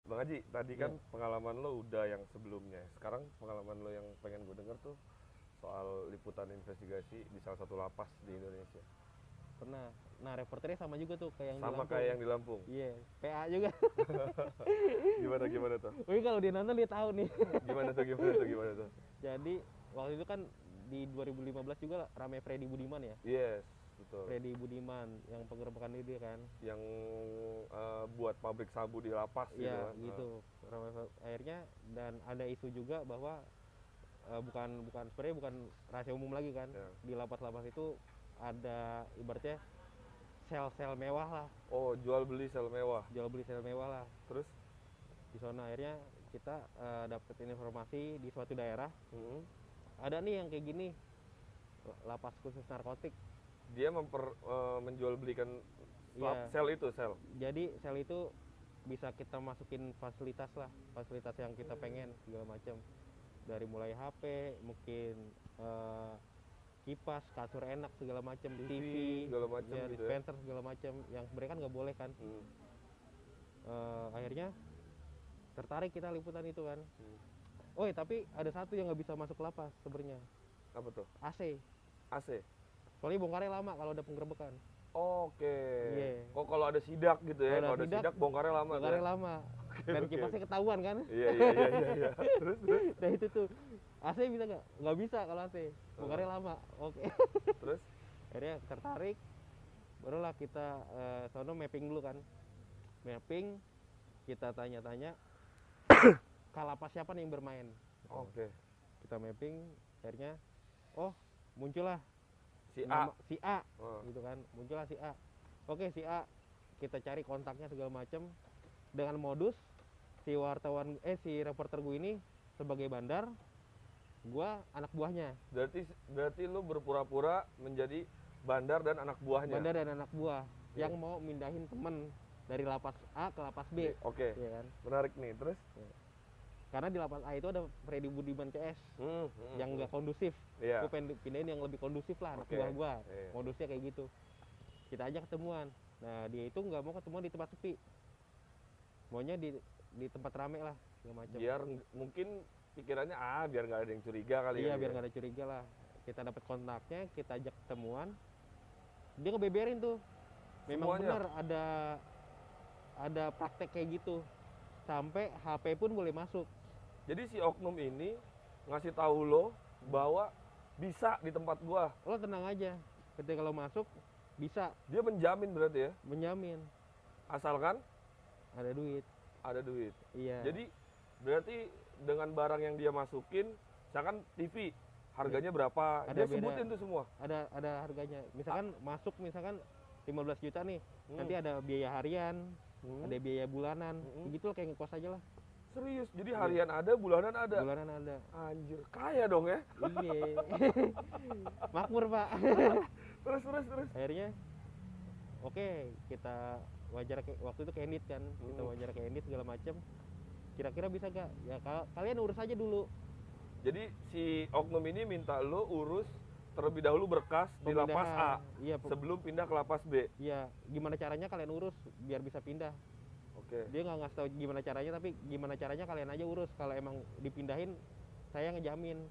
Bang Haji, tadi kan pengalaman lo udah yang sebelumnya. Sekarang pengalaman lo yang pengen gue denger tuh soal liputan investigasi di salah satu lapas di Indonesia. Pernah. Nah, reporternya sama juga tuh kayak yang di Sama Lampung. kayak yang di Lampung. Iya, PA juga. Gimana tuh? Wih, kalau dia nonton dia tahu nih. Gimana tuh? Jadi, waktu itu kan di 2015 juga rame Freddy Budiman ya. Yes, betul. Freddy Budiman yang penggerebekan dia kan. Yang buat pabrik sabu di lapas gitu Iya, kan. gitu. Akhirnya dan ada isu juga bahwa bukan sebenarnya bukan rahasia umum lagi kan. Ya. Di lapas-lapas itu ada ibaratnya sel-sel mewah lah. Oh, jual beli sel mewah. Jual beli sel mewah lah. Terus Di sana akhirnya kita dapetin informasi di suatu daerah ada nih yang kayak gini, lapas khusus narkotik. dia menjual belikan Iya. sel. Jadi sel itu bisa kita masukin fasilitas lah, fasilitas yang kita pengen segala macam, dari mulai HP, mungkin kipas, kasur enak segala macam, TV segala macam ya, gitu ya. dispenser segala macam yang sebenarnya kan nggak boleh kan. Akhirnya tertarik kita liputan itu kan. Oh tapi ada satu yang nggak bisa masuk lapas sebenarnya, Apa tuh? AC. AC. Soalnya bongkarnya lama kalau ada penggerebekan. Oke. Iya. Kok kalau ada sidak gitu ya? Kalau ada sidak bongkarnya lama. Bongkarnya lama. Dan kipasnya ketahuan kan. Iya. Terus. Nah itu tuh. AC bisa nggak? Nggak bisa kalau AC. Bongkarnya lama. Oke. Terus? Akhirnya tertarik. Barulah kita sono mapping dulu kan. Mapping, kita tanya-tanya kalapas siapa nih yang bermain. Oke. Kita mapping, akhirnya muncullah Si A. Si A gitu kan, muncullah si A. Oke, si A kita cari kontaknya segala macam dengan modus si reporter gue ini sebagai bandar, gua anak buahnya. Berarti lu berpura-pura menjadi bandar dan anak buahnya. Bandar dan anak buah yang mau mindahin temen dari lapas A ke lapas B. Oke. Ya kan? Menarik nih. Terus? Karena di lapas A itu ada Freddy Budiman CS yang nggak kondusif. Iya. Gue pengen pindahin yang lebih kondusif lah, anak buah gua. Modusnya kayak gitu. Kita ajak ketemuan. Nah dia itu nggak mau ketemuan di tempat sepi, maunya di tempat rame lah segala macam. Biar mungkin pikirannya biar nggak ada yang curiga kali ya. Iya, biar nggak ada curiga lah. Kita dapat kontaknya, kita ajak ketemuan. Dia ngebeberin tuh. Memang semuanya? benar ada praktek kayak gitu. Sampai HP pun boleh masuk. Jadi si oknum ini ngasih tahu lo bahwa bisa di tempat gua. Lo tenang aja. Ketika lo masuk bisa. Dia menjamin berarti ya? Menjamin. Asalkan Ada duit. ada duit. Iya. Jadi berarti dengan barang yang dia masukin, misalkan TV harganya berapa, Ada dia beda. sebutin tuh semua. Ada harganya. Misalkan masuk 15 juta nih. Nanti ada biaya harian, ada biaya bulanan. Begitu lah, kayak ngekos aja lah. Serius, jadi harian ada, bulanan ada. Bulanan ada. Anjir, kaya dong ya. Iya. Makmur, Pak. Terus. Akhirnya oke, kita wawancara waktu itu Candid kan. Kita wawancara Candid segala macam. Kira-kira bisa gak? Ya kalian urus aja dulu. Jadi si oknum ini minta lo urus terlebih dahulu berkas di lapas A. Iya, sebelum pindah ke lapas B. Iya, gimana caranya kalian urus biar bisa pindah. Oke. Dia nggak ngasih tahu gimana caranya, tapi gimana caranya kalian aja urus. Kalau emang dipindahin, saya ngejamin.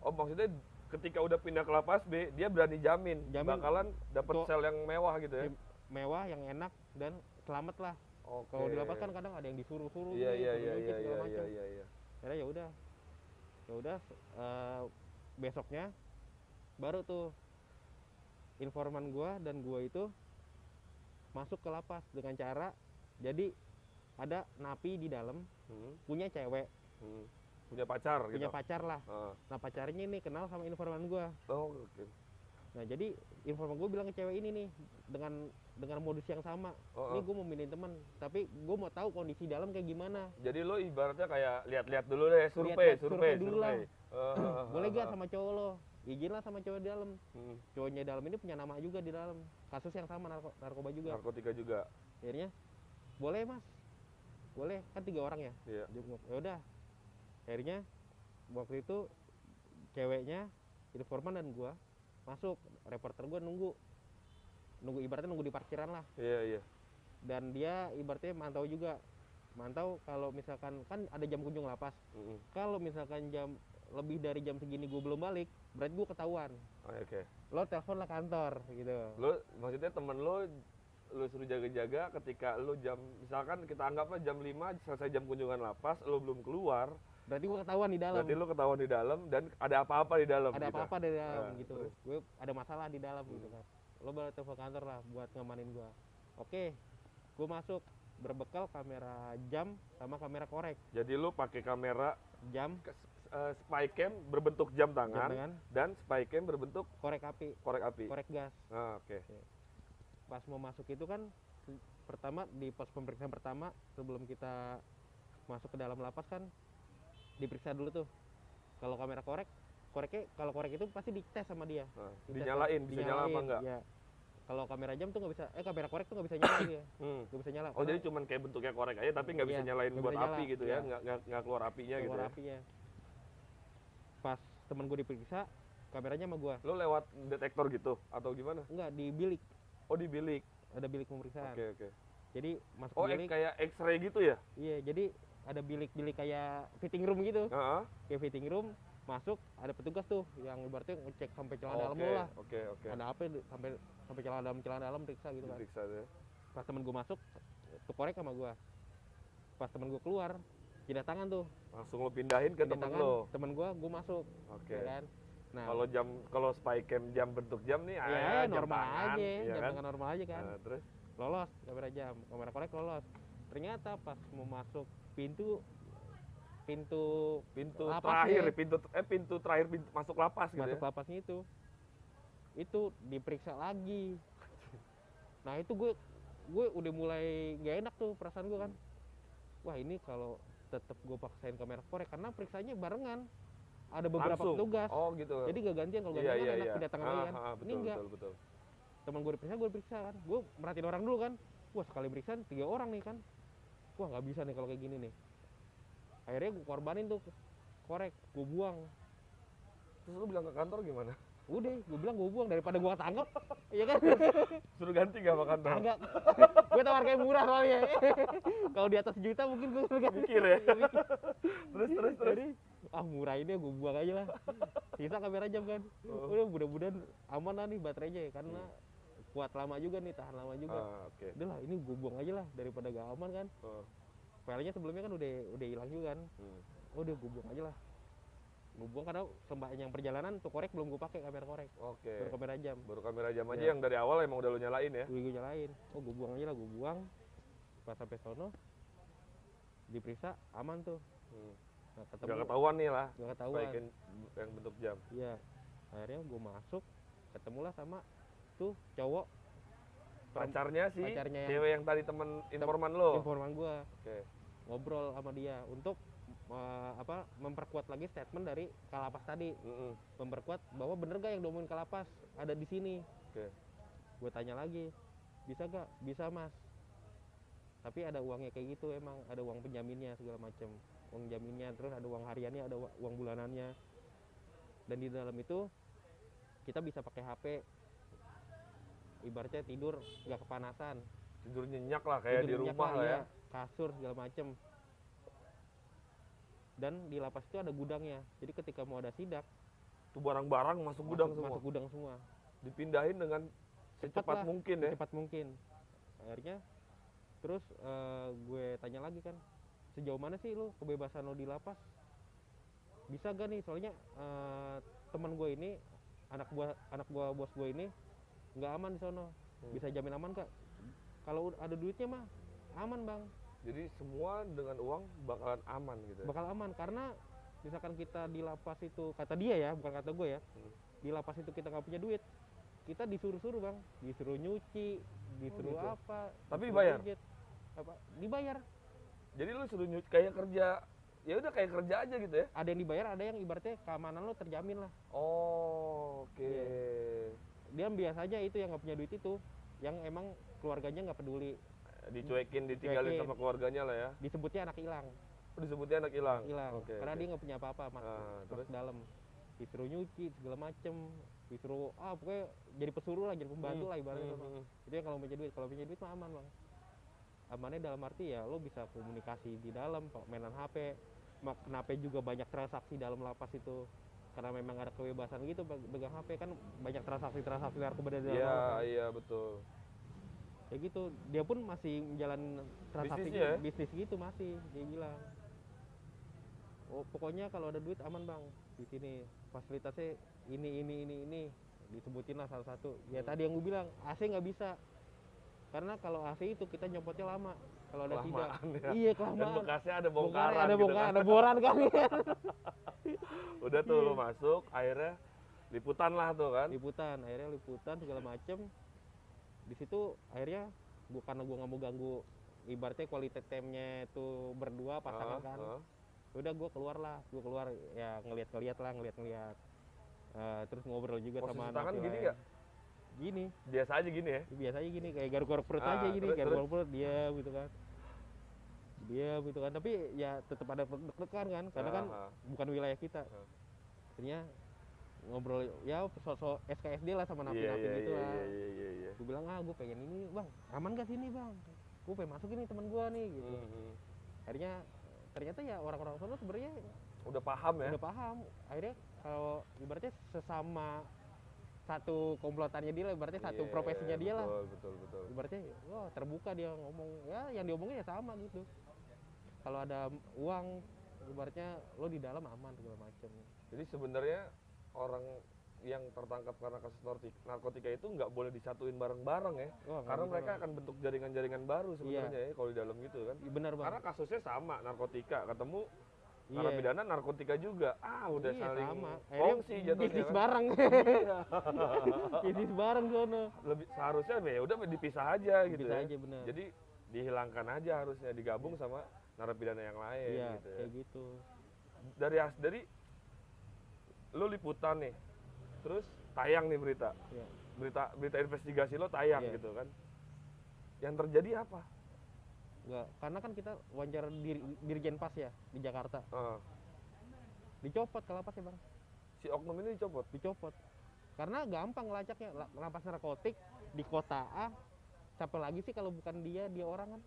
Oh, maksudnya ketika udah pindah ke lapas B, dia berani jamin bakalan dapat sel yang mewah gitu ya. Mewah, yang enak dan selamat lah. Oke. Kalau di lapas kan kadang ada yang disuruh-suruh. Iya. Karena ya udah, besoknya baru tuh informan gua dan gua itu masuk ke lapas dengan cara, jadi ada napi di dalam, punya cewek, punya pacar gitu. punya pacar lah. Nah pacarnya ini kenal sama informan gua. Oh, oke. Nah jadi informan gue bilang ke cewek ini nih dengan modus yang sama. Oh, Ini oh. gue mau mindahin teman, tapi gue mau tahu kondisi dalam kayak gimana. Jadi lo ibaratnya kayak lihat-lihat dulu deh, Lihat-lihat, survei dulu lah. Boleh Boleh gak sama cowok lo? Izin lah sama cowok di dalam. Cowoknya dalam ini punya nama juga di dalam. Kasus yang sama narkoba juga. Narkotika juga. Akhirnya boleh mas, boleh kan 3 orang ya. Iya. Ya udah. Akhirnya waktu itu ceweknya, informan dan gua masuk, reporter gua nunggu ibaratnya nunggu di parkiran lah. Iya, iya. Dan dia ibaratnya mantau juga, mantau kalau misalkan kan ada jam kunjung lapas. Kalau misalkan lebih dari jam segini gue belum balik, berarti gue ketahuan. Oke. Lo telepon lah kantor gitu. Lo maksudnya temen lo suruh jaga-jaga ketika lo misalkan kita anggaplah jam 5 selesai jam kunjungan lapas, lo belum keluar, Berarti gue ketahuan di dalam. berarti lo ketahuan di dalam dan ada apa-apa di dalam. Ada gitu. apa-apa di dalam gitu. Terus? Gue ada masalah di dalam gitu kan. Lo baru telepon kantor lah buat ngamanin gue. Oke, gue masuk berbekal kamera jam sama kamera korek. Jadi lo pakai kamera Jam, spy cam berbentuk jam tangan, tangan. Dan spy cam berbentuk Korek api, korek api. korek gas. Oke. Pas mau masuk itu kan pertama di pos pemeriksaan pertama sebelum kita masuk ke dalam lapas kan diperiksa dulu tuh. Kalau kamera koreknya kalau korek itu pasti dites sama dia. Dites, Dinyalain, bisa nyala apa enggak? Ya. Kalau kamera jam tuh nggak bisa, kamera korek tuh nggak bisa nyala dia, nggak bisa nyala. Oh jadi cuman kayak bentuknya korek aja tapi nggak bisa Iya, nyalain nggak buat bisa nyala, api gitu iya. ya, nggak keluar apinya gitu keluar ya. apinya. Pas temen gue diperiksa, kameranya sama gue. Lo lewat detektor gitu atau gimana? Enggak, di bilik, Oh di bilik. ada bilik pemeriksaan. Oke. Jadi masuk Oh bilik, kayak X-ray gitu ya? iya jadi ada bilik-bilik kayak fitting room gitu. Heeh. Kayak fitting room, masuk ada petugas tuh yang ibaratnya ngecek sampai celana dalam Oke, lo lah. Oke. Ada apa sampai celana dalam periksa gitu kan. Diperiksa deh. Pas temen gue masuk, tuh korek sama gue. Pas temen gue keluar, pindah tangan tuh. Langsung lo pindahin ke Pindah temen tangan, lo. temen gue masuk. Oke. Ya kan? Nah, Kalau spy cam jam bentuk jam nih, ya jam normal tangan, aja, ya jam kan? tangan normal aja kan. Terus? Lolos kamera jam, kamera korek lolos. Ternyata pas mau masuk pintu Terakhir, lapasnya, pintu terakhir masuk lapas gitu masuk ya? lapasnya itu diperiksa lagi. Nah itu gue udah mulai gak enak tuh perasaan gue kan. Wah ini kalau tetap gue paksain kamera korek karena periksanya barengan, ada beberapa Langsung? petugas. Oh gitu. Jadi gak gantian, kalau gantian kan enak pindah tangan lagi kan. Ini Betul, enggak. betul. Teman gue diperiksa kan. Gue merhatiin orang dulu kan. Wah sekali periksa 3 orang nih kan. Wah nggak bisa nih kalau kayak gini nih. Akhirnya gue korbanin tuh korek, gue buang. Terus lu bilang ke kantor gimana? Udah, gue bilang gue buang daripada gue ketangkep, iya kan? Suruh ganti gak sama kantor? Agak, gue tawar kayak murah soalnya. Kalau di atas juta mungkin gue suruh ganti. Mikir ya? Terus. Jadi, murah ini gue buang aja lah. Sisa kamera jam kan. Udah mudah-mudahan aman lah nih baterainya ya, karena kuat lama juga nih, tahan lama juga. Oke. Udah lah, ini gue buang aja lah daripada gak aman kan. Filenya sebelumnya kan udah hilang juga kan. Udah gue buang aja lah. Gue buang karena sepanjang perjalanan tuh korek belum gue pakai, kamera korek. Oke. Baru kamera jam. Baru kamera jam aja Ya. yang dari awal emang udah lu nyalain ya? Gue nyalain. Oh gue buang aja lah, gue buang. Pas sampai sono diperiksa aman tuh. Nah, ketemu. Gak ketahuan nih lah. Gak ketahuan. Spike yang bentuk jam. Iya. Akhirnya gue masuk, ketemulah sama tuh cowok. Pacarnya sih, Pacarnya yang- cewek yang tadi temen informan lo. Informan gue. Oke. Ngobrol sama dia untuk memperkuat lagi statement dari Kalapas tadi. Memperkuat bahwa bener gak yang diomongin Kalapas ada di sini. Oke. Gue tanya lagi, bisa gak? Bisa mas, tapi ada uangnya kayak gitu, emang ada uang penjaminnya segala macam, uang jaminnya, terus ada uang hariannya, ada uang bulanannya, dan di dalam itu kita bisa pakai HP, ibaratnya tidur nggak kepanasan, Tidur nyenyak lah kayak tidur di nyenyak rumah lah ya. iya, kasur segala macam. Dan di lapas itu ada gudangnya, jadi ketika mau ada sidak Tuh barang-barang masuk gudang semua. masuk gudang semua. Dipindahin dengan secepat lah, mungkin ya. secepat mungkin. Akhirnya terus gue tanya lagi kan, sejauh mana sih lo kebebasan lo di lapas, bisa gak nih, soalnya teman gue ini, anak buah bos gue ini nggak aman di sono. Bisa jamin aman kak? Kalau ada duitnya mah aman bang. Jadi semua dengan uang bakalan aman gitu ya. Bakal aman karena misalkan kita di lapas itu, kata dia ya, bukan kata gue ya, di lapas itu kita nggak punya duit, kita disuruh-suruh bang, disuruh nyuci, disuruh gitu. apa, Tapi disuruh dibayar? pijit. Apa dibayar, Jadi lu suruh nyuci kayak kerja, ya udah kayak kerja aja gitu ya? ada yang dibayar, ada yang ibaratnya keamanan lo terjamin lah. Oh, oke. Iya. Dia biasanya itu yang nggak punya duit itu, yang emang keluarganya nggak peduli, Dicuekin, ditinggalin Dicuekin. sama keluarganya lah ya. disebutnya anak hilang, Oh, disebutnya anak hilang. Oke, karena oke. dia nggak punya apa-apa masuk, Ah, masuk terus? dalam, disuruh nyuci segala macem, disuruh pokoknya jadi pesuruh lah, jadi pembantu lah ibaratnya Bang. Itu yang kalau punya duit mah aman bang. Amannya dalam arti ya lo bisa komunikasi di dalam, mainan HP. Kenapa juga banyak transaksi dalam lapas itu, karena memang ada kebebasan gitu pegang HP kan, banyak transaksi narkoba di dalam Iya, lapas kan. iya betul. Ya gitu, dia pun masih menjalani transaksi Bisnisnya ya? bisnis gitu masih, dia bilang. Oh pokoknya kalau ada duit aman bang, di sini fasilitasnya ini disebutin lah salah satu. Ya tadi yang gue bilang AC nggak bisa, karena kalau AC itu kita nyopotnya lama, kalau ada tidak. Kelamaan ya. Iya Dan kelamaan. bekasnya ada Bongkarnya bongkaran ada gitu bongkaran, kan. ada boran kan. Udah tuh Iya. lu masuk, akhirnya liputan lah tuh kan. Akhirnya liputan segala macem. Di situ akhirnya karena gue nggak mau ganggu ibaratnya quality time-nya itu berdua pasangan kan. Udah gue keluar ya ngeliat lah. Terus ngobrol juga Posisi sama tangan napi gini lain. nggak? Gini, Biasa aja gini ya. biasanya gini kayak garuk-garuk perut aja gini, terus, garuk-garuk perut diam gitu kan. Tapi ya tetap ada deg-degan kan, karena kan bukan wilayah kita. Akhirnya ngobrol ya sosok SKSD lah sama napi-napi gitu lah. Iya. Gue bilang gue pengen ini bang, aman gak sini bang? Gue pengen masuk ini teman gue nih gitu. Akhirnya ternyata ya orang-orang sana sebenarnya Udah paham ya. udah paham. Akhirnya kalau ibaratnya sesama satu komplotannya dia lah, ibaratnya satu Iya, profesinya dia lah. Betul. Ibaratnya wah terbuka dia ngomong, ya yang diomongin ya sama gitu. Kalau ada uang ibaratnya lo di dalam aman segala macam. Jadi sebenarnya orang yang tertangkap karena kasus narkotika itu nggak boleh disatuin bareng-bareng ya. Wah, nggak Karena bisa, mereka Bang. akan bentuk jaringan-jaringan baru sebenarnya ya kalau di dalam gitu kan. Iya, benar bang. Karena kasusnya sama, narkotika ketemu Iya. narapidana narkotika juga. Udah Iya, saling sama. kongsi jatuhnya Bisnis kan. bareng. Iya. Bisnis bareng sono. Lebih seharusnya ya udah dipisah aja gitu Bisa ya. aja benar. Jadi dihilangkan aja harusnya, digabung sama narapidana yang lain Iya, gitu ya. kayak gitu. Dari lo liputan nih, terus tayang nih berita Iya. berita investigasi lo tayang Iya. gitu kan. Yang terjadi apa? Enggak, karena kan kita wawancara Dirjen Pas ya di Jakarta. Dicopot ke lapas ya bang, Si oknum ini dicopot. dicopot. Karena gampang ngelacaknya, lapas narkotik di kota A. Siapa lagi sih kalau bukan dia orang kan?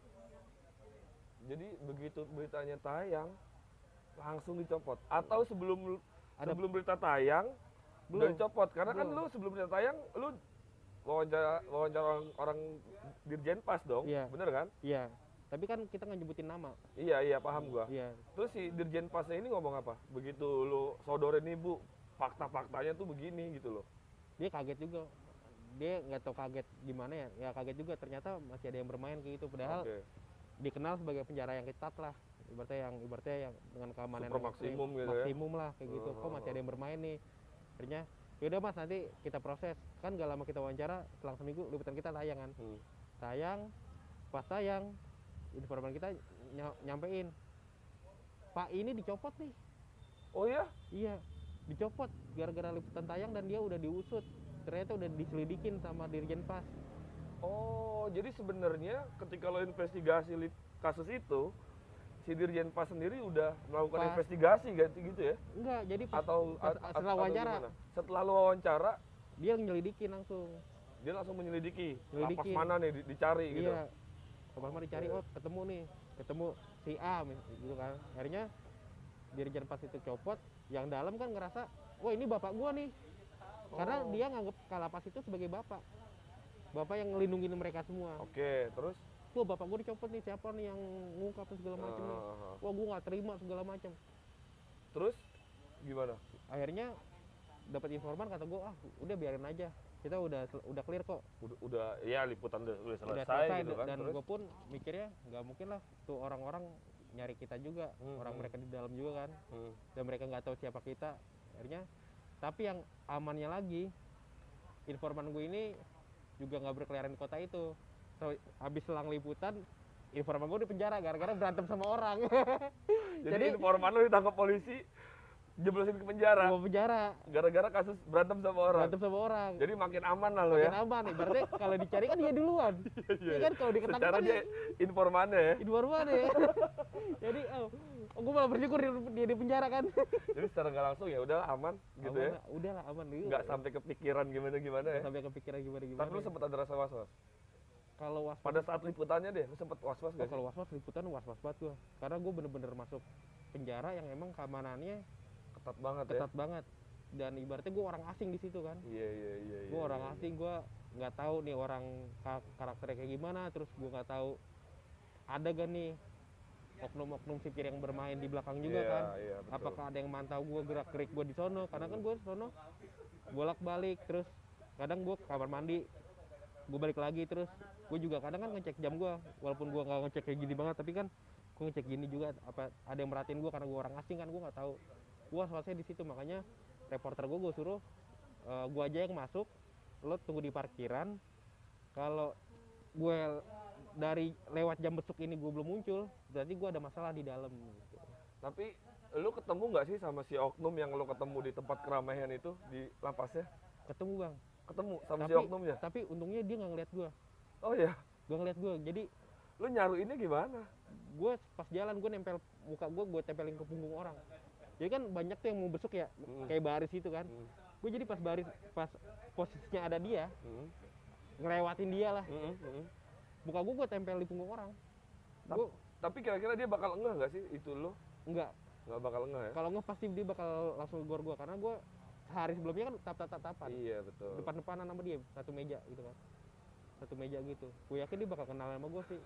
Jadi begitu beritanya tayang langsung dicopot. Atau sebelum berita tayang udah Belum. dicopot. Karena kan Belum. lu sebelum berita tayang lu wawancara orang Dirjen Pas dong. Iya. Bener kan? Iya. Tapi kan kita nggak nyebutin nama. Iya paham gua. Iya. Terus si Dirjen Pasnya ini ngomong apa? Begitu lu sodorin nih Bu, fakta-faktanya tuh begini gitu loh. Dia kaget juga. Dia nggak tahu kaget gimana ya. Ya kaget juga, ternyata masih ada yang bermain kayak gitu. Padahal Oke. dikenal sebagai penjara yang ketat lah. Ibaratnya yang dengan keamanan Super yang maksimum ekstrim. gitu ya. Maksimum lah kayak gitu. Kok masih ada yang bermain nih. Akhirnya yaudah mas, nanti kita proses. Kan gak lama kita wawancara, selang seminggu liputan kita tayang kan. Tayang, pas tayang informan kita nyampein, Pak ini dicopot nih. Oh ya? Iya, dicopot gara-gara liputan tayang dan dia udah diusut. Ternyata udah diselidikin sama Dirjen Pas. Oh, jadi sebenarnya ketika lo investigasi kasus itu, si Dirjen Pas sendiri udah melakukan investigasi gitu ya? Enggak, jadi atau setelah wawancara. gimana? Setelah lo wawancara, dia nyelidikin langsung. dia langsung menyelidiki lapas Nyelidikin. mana nih dicari gitu. Iya. Kemarin dicari, ketemu si A gitu kan. Akhirnya Dirjen Pas itu copot, yang dalam kan ngerasa, wah ini bapak gua nih. Karena dia nganggep Kalapas itu sebagai bapak yang ngelindungin mereka semua. Oke, terus? Wah bapak gua dicopot nih, siapa nih yang ngungkap segala macam nih. Wah gua nggak terima segala macam. Terus gimana? Akhirnya dapat informan, kata gua udah biarin aja, kita udah clear kok. Udah ya liputan udah Udah selesai gitu kan. Dan Terus? gue pun mikirnya nggak mungkin lah tuh orang-orang nyari kita juga, orang mereka di dalam juga kan, dan mereka nggak tahu siapa kita. Akhirnya, tapi yang amannya lagi, informan gue ini juga nggak berkeliaran di kota itu. So, habis selang liputan, informan gue di penjara gara-gara berantem sama orang. Jadi informan lu ditangkap polisi, jeblosin ke penjara. Gua penjara Gara-gara kasus berantem sama orang. berantem sama orang. Jadi makin aman lah lo Makin ya. aman nih, berarti kalau dicari kan dia duluan. Iya kan, kalau diketangkep Secara kan dia informannya ya. informan ya. Jadi gue malah bersyukur dia di penjara kan. Jadi secara nggak langsung ya udah aman gitu Aman ya. lah, udahlah aman nih. Nggak sampai kepikiran gimana-gimana ya. Sampai kepikiran gimana-gimana. Tapi lu sempat ada rasa was-was. Kalau was Pada saat liputannya deh, lu sempat was-was gak sih? kalau was-was liputan was-was banget gua. Karena gue bener-bener masuk penjara yang emang keamanannya Ketat banget ya. ketat banget. Dan ibaratnya gue orang asing di situ kan. Iya. Gue orang asing, gue nggak tahu nih orang karakternya kayak gimana. Terus gue nggak tahu ada gak nih oknum-oknum sipir yang bermain di belakang juga kan. Iya, betul. Apakah ada yang mantau gue gerak-gerik gue di sono? Karena kan gue di sono bolak-balik, terus kadang gue ke kamar mandi, gue balik lagi, terus gue juga kadang kan ngecek jam gue, walaupun gue nggak ngecek kayak gini banget, tapi kan gue ngecek gini juga, apa ada yang merhatiin gue karena gue orang asing kan, gue nggak tahu. Gue was-wasnya di situ, makanya reporter gue suruh gue aja yang masuk, lo tunggu di parkiran. Kalau gue dari lewat jam besuk ini gue belum muncul, berarti gue ada masalah di dalam gitu. Tapi lu ketemu nggak sih sama si oknum yang lu ketemu di tempat keramaian itu di lapasnya? Ketemu bang, Ketemu sama si tapi oknumnya? tapi untungnya dia nggak ngeliat gue. Oh iya. Gue ngeliat gue, jadi Lu nyaruinnya gimana? gue pas jalan gue nempel muka gue tempelin ke punggung orang. Jadi kan banyak tuh yang mau besuk ya, kayak baris itu kan. Gue jadi pas posisinya ada dia, ngelewatin dia lah. Muka gue tempel di punggung orang. Tapi kira-kira dia bakal enggak nggak sih itu lu? Enggak, Nggak bakal enggak ya? kalau nggak pasti dia bakal langsung negor gue, karena gue sehari sebelumnya kan tatapan Iya betul. depan-depanan sama dia, satu meja gitu kan, satu meja gitu. Gue yakin dia bakal kenal sama gue sih.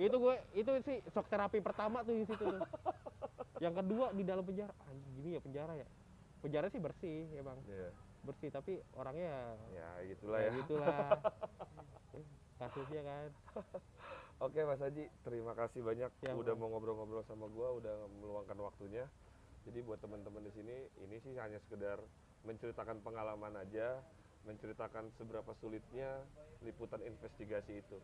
Itu sih shock terapi pertama tuh di situ tuh. Yang kedua di dalam penjara, anjing gini ya penjara ya. Penjara sih bersih ya bang, Iya. bersih, tapi orangnya Ya gitulah ya. gitulah kasusnya kan. Oke Mas Haji, terima kasih banyak Ya, udah Bang. mau ngobrol-ngobrol sama gua, udah meluangkan waktunya. Jadi buat teman-teman di sini, ini sih hanya sekedar menceritakan pengalaman aja, menceritakan seberapa sulitnya liputan investigasi itu.